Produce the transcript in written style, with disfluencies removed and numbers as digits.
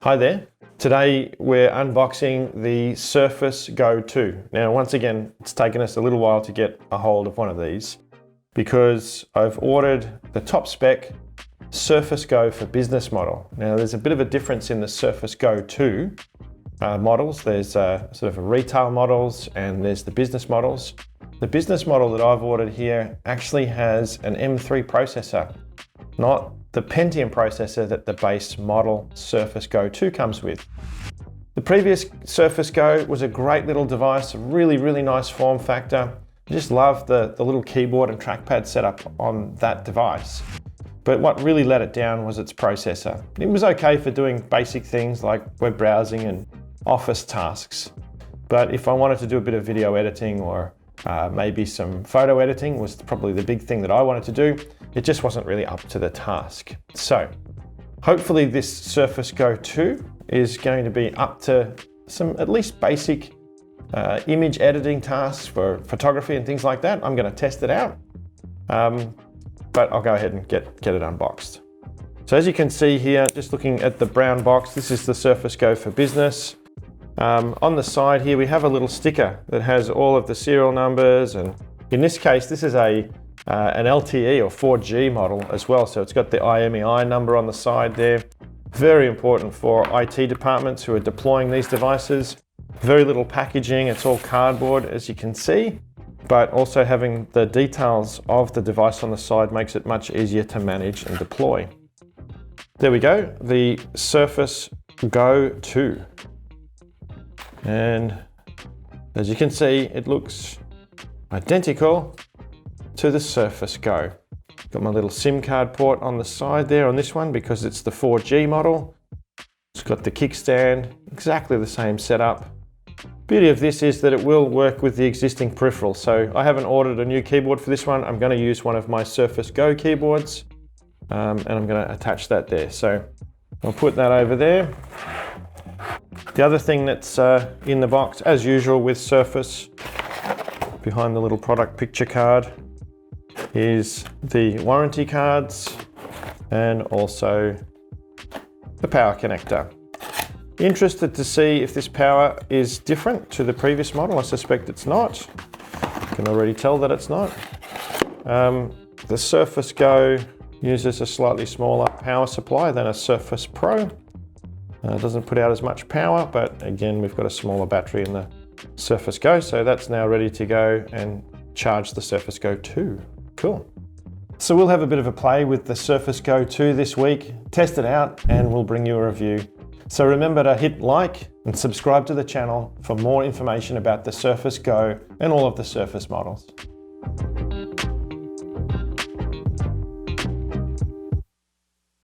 Hi there. Today we're unboxing the Surface Go 2. Now once again, it's taken us a little while to get a hold of one of these because I've ordered the top spec Surface Go for business model. Now there's a bit of a difference in the Surface Go 2 models. There's sort of retail models and there's the business models. The business model that I've ordered here actually has an M3 processor, not the Pentium processor that the base model Surface Go 2 comes with. The previous Surface Go was a great little device, a really nice form factor. I just love the little keyboard and trackpad setup on that device. But what really let it down was its processor. It was okay for doing basic things like web browsing and office tasks. But if I wanted to do a bit of video editing or maybe some photo editing was probably the big thing that I wanted to do, it just wasn't really up to the task. So hopefully this Surface Go 2 is going to be up to some at least basic image editing tasks for photography and things like that. I'm going to test it out, but I'll go ahead and get it unboxed. So as you can see here, just looking at the brown box, this is the Surface Go for business. On the side here we have a little sticker that has all of the serial numbers, and in this case this is an LTE or 4G model as well, so it's got the IMEI number on the side there. Very important for IT departments who are deploying these devices. Very little packaging, it's all cardboard as you can see, but also having the details of the device on the side makes it much easier to manage and deploy. There we go, the Surface Go 2. And as you can see, it looks identical to the Surface Go. Got my little SIM card port on the side there on this one because it's the 4G model. It's got the kickstand, exactly the same setup. Beauty of this is that it will work with the existing peripheral. So I haven't ordered a new keyboard for this one. I'm going to use one of my Surface Go keyboards and I'm going to attach that there. So I'll put that over there. The other thing that's in the box, as usual with Surface, behind the little product picture card, is the warranty cards and also the power connector. Interested to see if this power is different to the previous model. I suspect it's not. I can already tell that it's not. The Surface Go uses a slightly smaller power supply than a Surface Pro. It doesn't put out as much power, but again, we've got a smaller battery in the Surface Go, so that's now ready to go and charge the Surface Go 2. Cool. So we'll have a bit of a play with the Surface Go 2 this week, test it out, and we'll bring you a review. So remember to hit like and subscribe to the channel for more information about the Surface Go and all of the Surface models.